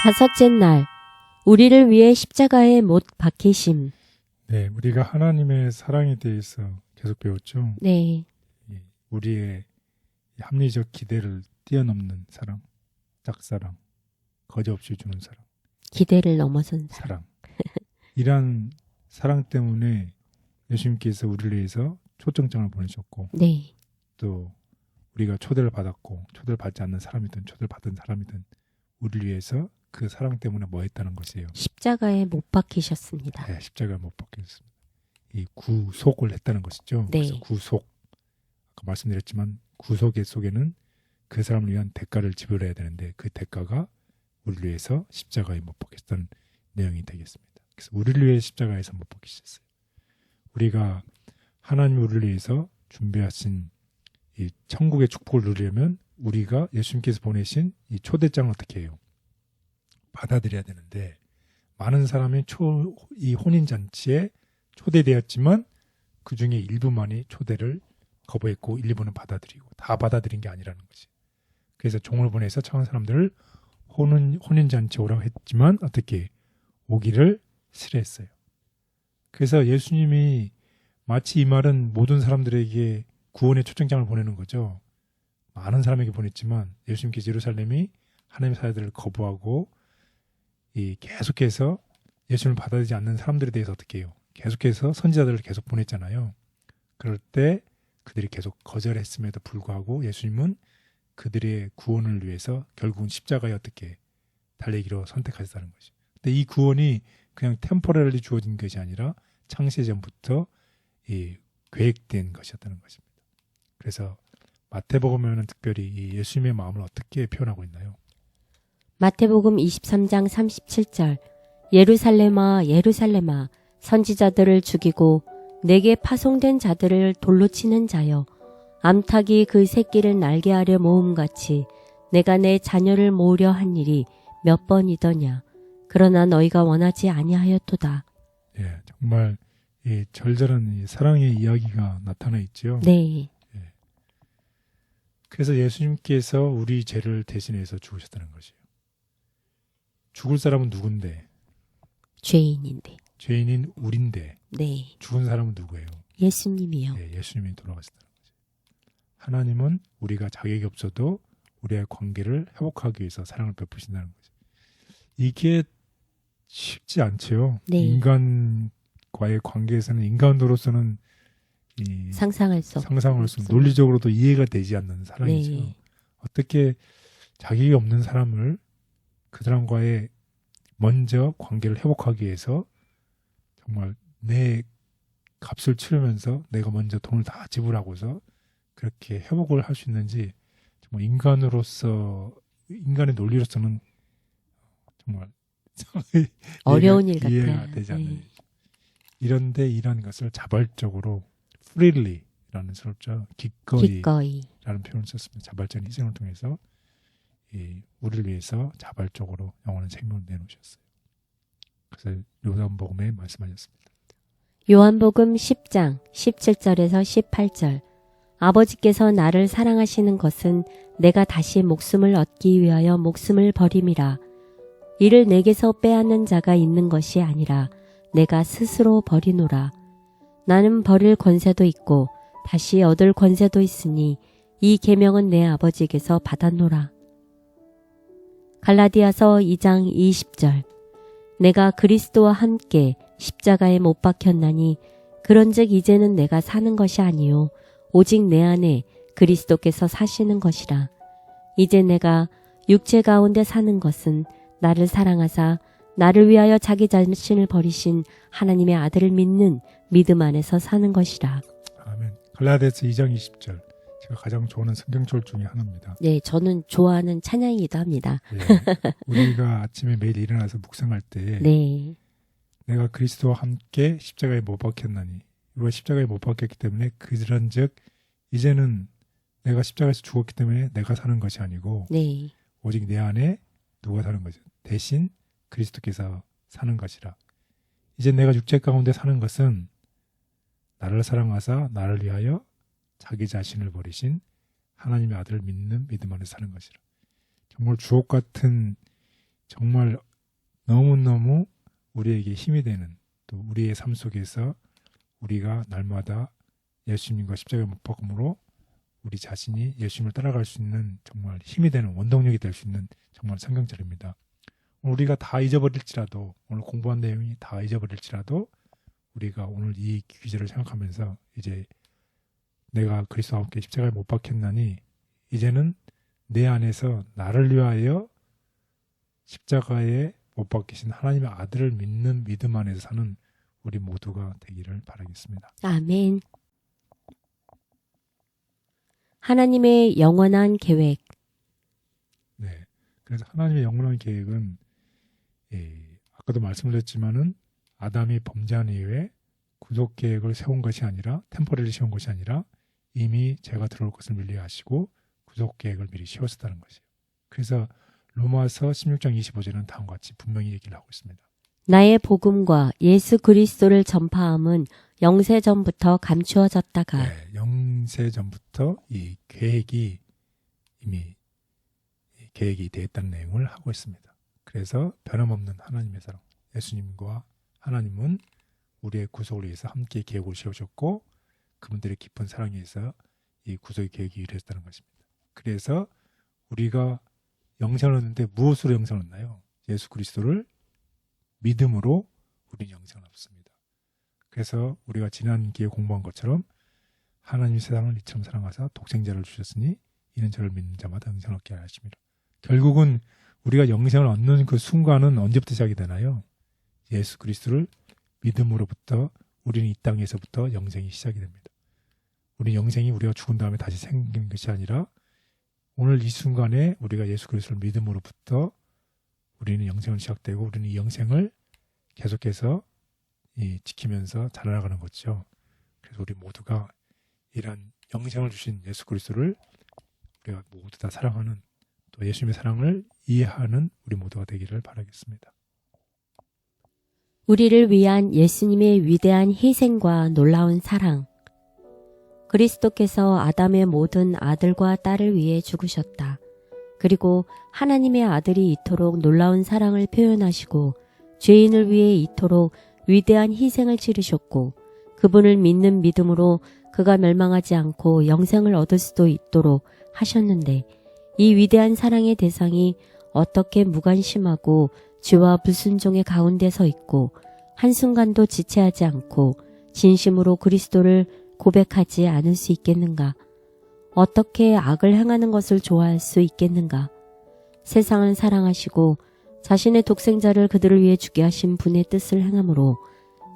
다섯째 날, 우리를 위해 십자가에 못 박히심. 네, 우리가 하나님의 사랑에 대해서 계속 배웠죠. 네, 우리의 합리적 기대를 뛰어넘는 사랑, 짝사랑, 거저없이 주는 사랑, 기대를 넘어선 사랑. 사랑. 이러한 사랑 때문에 예수님께서 우리를 위해서 초청장을 보내셨고, 네, 또 우리가 초대를 받았고, 초대를 받지 않는 사람이든 초대를 받은 사람이든 우리를 위해서 그 사랑 때문에 뭐 했다는 것이에요. 십자가에 못 박히셨습니다. 네, 십자가 못 박혔습니다. 이 구속을 했다는 것이죠. 네. 그래서 구속, 아까 말씀드렸지만 구속의 속에는 그 사람을 위한 대가를 지불해야 되는데 그 대가가 우리를 위해서 십자가에 못 박혔다는 내용이 되겠습니다. 그래서 우리를 위해 십자가에서 못 박히셨어요. 우리가 하나님 우리를 위해서 준비하신 이 천국의 축복을 누리려면 우리가 예수님께서 보내신 이 초대장을 어떻게 해요? 받아들여야 되는데 많은 사람이 이 혼인잔치에 초대되었지만 그 중에 일부만이 초대를 거부했고 일부는 받아들이고 다 받아들인 게 아니라는 거지. 그래서 종을 보내서 청한 사람들을 혼인잔치 오라고 했지만 어떻게 오기를 싫어했어요. 그래서 예수님이 마치 이 말은 모든 사람들에게 구원의 초청장을 보내는 거죠. 많은 사람에게 보냈지만 예수님께서 예루살렘이 하나님의 사람들을 거부하고 계속해서 예수님을 받아들이지 않는 사람들에 대해서 어떻게 해요? 계속해서 선지자들을 계속 보냈잖아요. 그럴 때 그들이 계속 거절했음에도 불구하고 예수님은 그들의 구원을 위해서 결국은 십자가에 어떻게 달리기로 선택하셨다는 거죠. 근데 이 구원이 그냥 템포럴리 주어진 것이 아니라 창세 전부터 계획된 것이었다는 것입니다. 그래서 마태복음에는 특별히 이 예수님의 마음을 어떻게 표현하고 있나요? 마태복음 23장 37절, 예루살렘아 예루살렘아 선지자들을 죽이고 내게 파송된 자들을 돌로 치는 자여, 암탉이 그 새끼를 날게 하려 모음같이 내가 내 자녀를 모으려 한 일이 몇 번이더냐. 그러나 너희가 원하지 아니하였도다. 예, 정말 이 절절한 이 사랑의 이야기가 나타나 있죠. 네, 그래서 예수님께서 우리 죄를 대신해서 죽으셨다는 것이에요. 죽을 사람은 누군데? 죄인인데. 죄인인 우린데 네, 죽은 사람은 누구예요? 예수님이요. 예, 예수님이 돌아가셨다는 거죠. 하나님은 우리가 자격이 없어도 우리의 관계를 회복하기 위해서 사랑을 베푸신다는 거죠. 이게 쉽지 않죠. 네. 인간과의 관계에서는 인간으로서는 상상할 수 상상할 수 없습니다. 논리적으로도 이해가 되지 않는 사랑이죠. 네. 어떻게 자격이 없는 사람을 그 사람과의 먼저 관계를 회복하기 위해서 정말 내 값을 치르면서 내가 먼저 돈을 다 지불하고서 그렇게 회복을 할 수 있는지 정말 인간의 논리로서는 정말 어려운 일 같아요. 이해가 되지 않는 네. 일이죠. 이런데 이런 것을 자발적으로 freely라는 설자 기꺼이라는 기꺼이. 표현을 썼습니다. 자발적인 희생을 통해서 우리를 위해서 자발적으로 영원한 생명을 내놓으셨어요. 그래서 요한복음에 말씀하셨습니다. 요한복음 10장 17절에서 18절. 아버지께서 나를 사랑하시는 것은 내가 다시 목숨을 얻기 위하여 목숨을 버림이라. 이를 내게서 빼앗는 자가 있는 것이 아니라 내가 스스로 버리노라. 나는 버릴 권세도 있고 다시 얻을 권세도 있으니 이 계명은 내 아버지께서 받았노라. 갈라디아서 2장 20절. 내가 그리스도와 함께 십자가에 못 박혔나니 그런즉 이제는 내가 사는 것이 아니요 오직 내 안에 그리스도께서 사시는 것이라. 이제 내가 육체 가운데 사는 것은 나를 사랑하사 나를 위하여 자기 자신을 버리신 하나님의 아들을 믿는 믿음 안에서 사는 것이라. 아멘. 갈라디아서 2장 20절. 제가 가장 좋아하는 성경절 중에 하나입니다. 네, 저는 좋아하는 찬양이기도 합니다. 예, 우리가 아침에 매일 일어나서 묵상할 때 네, 내가 그리스도와 함께 십자가에 못 박혔나니 우리가 십자가에 못 박혔기 때문에 그런즉 이제는 내가 십자가에서 죽었기 때문에 내가 사는 것이 아니고 네, 오직 내 안에 누가 사는 거죠. 대신 그리스도께서 사는 것이라. 이제 내가 육체 가운데 사는 것은 나를 사랑하사 나를 위하여 자기 자신을 버리신 하나님의 아들을 믿는 믿음 안에 사는 것이라. 정말 주옥 같은 정말 너무너무 우리에게 힘이 되는, 또 우리의 삶 속에서 우리가 날마다 예수님과 십자가에 못 박음으로 우리 자신이 예수님을 따라갈 수 있는 정말 힘이 되는 원동력이 될 수 있는 정말 성경절입니다. 우리가 다 잊어버릴지라도, 오늘 공부한 내용이 다 잊어버릴지라도 우리가 오늘 이 귀절을 생각하면서 이제 내가 그리스도와 함께 십자가에 못 박혔나니 이제는 내 안에서 나를 위하여 십자가에 못 박히신 하나님의 아들을 믿는 믿음 안에서 사는 우리 모두가 되기를 바라겠습니다. 아멘. 하나님의 영원한 계획. 네. 그래서 하나님의 영원한 계획은 아까도 말씀드렸지만은 아담이 범죄한 이후에 구속 계획을 세운 것이 아니라 템포리를 세운 것이 아니라 이미 죄가 들어올 것을 미리 아시고 구속 계획을 미리 세웠었다는 것이에요. 그래서 로마서 16장 25절은 다음과 같이 분명히 얘기를 하고 있습니다. 나의 복음과 예수 그리스도를 전파함은 영세 전부터 감추어졌다가 네, 영세 전부터 이 계획이 이미 계획이 되었다는 내용을 하고 있습니다. 그래서 변함없는 하나님의 사랑, 예수님과 하나님은 우리의 구속을 위해서 함께 계획을 세우셨고 그분들의 깊은 사랑에 의해서 이 구속의 계획이 이루어졌다는 것입니다. 그래서 우리가 영생을 얻는데 무엇으로 영생을 얻나요? 예수 그리스도를 믿음으로 우리는 영생을 얻습니다. 그래서 우리가 지난 기회에 공부한 것처럼 하나님이 세상을 이처럼 사랑하사 독생자를 주셨으니 이는 저를 믿는 자마다 영생을 얻게 하십니다. 결국은 우리가 영생을 얻는 그 순간은 언제부터 시작이 되나요? 예수 그리스도를 믿음으로부터 우리는 이 땅에서부터 영생이 시작이 됩니다. 우리 영생이 우리가 죽은 다음에 다시 생긴 것이 아니라 오늘 이 순간에 우리가 예수 그리스도를 믿음으로부터 우리는 영생을 시작되고 우리는 이 영생을 계속해서 지키면서 자라나가는 거죠. 그래서 우리 모두가 이런 영생을 주신 예수 그리스도를 우리가 모두 다 사랑하는, 또 예수님의 사랑을 이해하는 우리 모두가 되기를 바라겠습니다. 우리를 위한 예수님의 위대한 희생과 놀라운 사랑. 그리스도께서 아담의 모든 아들과 딸을 위해 죽으셨다. 그리고 하나님의 아들이 이토록 놀라운 사랑을 표현하시고 죄인을 위해 이토록 위대한 희생을 치르셨고 그분을 믿는 믿음으로 그가 멸망하지 않고 영생을 얻을 수도 있도록 하셨는데 이 위대한 사랑의 대상이 어떻게 무관심하고 죄와 불순종의 가운데 서 있고 한순간도 지체하지 않고 진심으로 그리스도를 고백하지 않을 수 있겠는가? 어떻게 악을 행하는 것을 좋아할 수 있겠는가? 세상을 사랑하시고 자신의 독생자를 그들을 위해 주게 하신 분의 뜻을 행함으로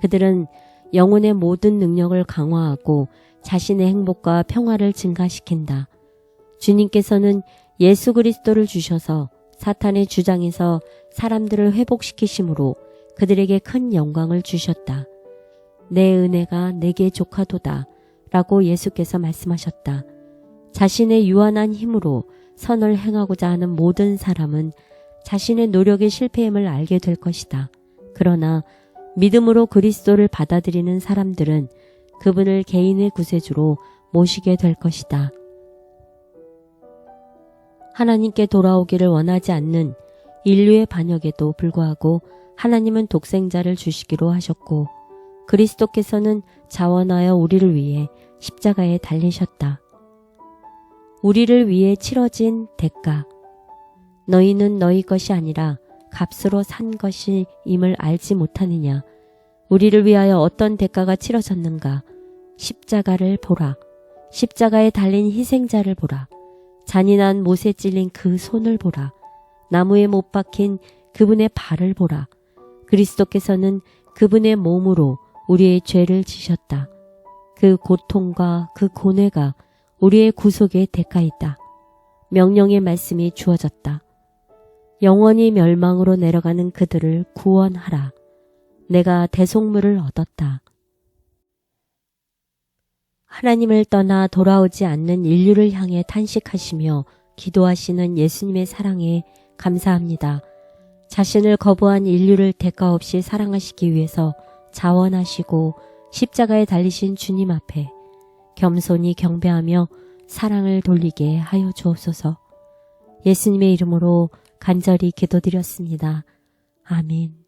그들은 영혼의 모든 능력을 강화하고 자신의 행복과 평화를 증가시킨다. 주님께서는 예수 그리스도를 주셔서 사탄의 주장에서 사람들을 회복시키심으로 그들에게 큰 영광을 주셨다. 내 은혜가 내게 족하도다 라고 예수께서 말씀하셨다. 자신의 유한한 힘으로 선을 행하고자 하는 모든 사람은 자신의 노력의 실패임을 알게 될 것이다. 그러나 믿음으로 그리스도를 받아들이는 사람들은 그분을 개인의 구세주로 모시게 될 것이다. 하나님께 돌아오기를 원하지 않는 인류의 반역에도 불구하고 하나님은 독생자를 주시기로 하셨고 그리스도께서는 자원하여 우리를 위해 십자가에 달리셨다. 우리를 위해 치러진 대가. 너희는 너희 것이 아니라 값으로 산 것임을 알지 못하느냐. 우리를 위하여 어떤 대가가 치러졌는가. 십자가를 보라. 십자가에 달린 희생자를 보라. 잔인한 못에 찔린 그 손을 보라. 나무에 못 박힌 그분의 발을 보라. 그리스도께서는 그분의 몸으로 우리의 죄를 지셨다. 그 고통과 그 고뇌가 우리의 구속의 대가이다. 명령의 말씀이 주어졌다. 영원히 멸망으로 내려가는 그들을 구원하라. 내가 대속물을 얻었다. 하나님을 떠나 돌아오지 않는 인류를 향해 탄식하시며 기도하시는 예수님의 사랑에 감사합니다. 자신을 거부한 인류를 대가 없이 사랑하시기 위해서 자원하시고 십자가에 달리신 주님 앞에 겸손히 경배하며 사랑을 돌리게 하여 주옵소서. 예수님의 이름으로 간절히 기도드렸습니다. 아멘.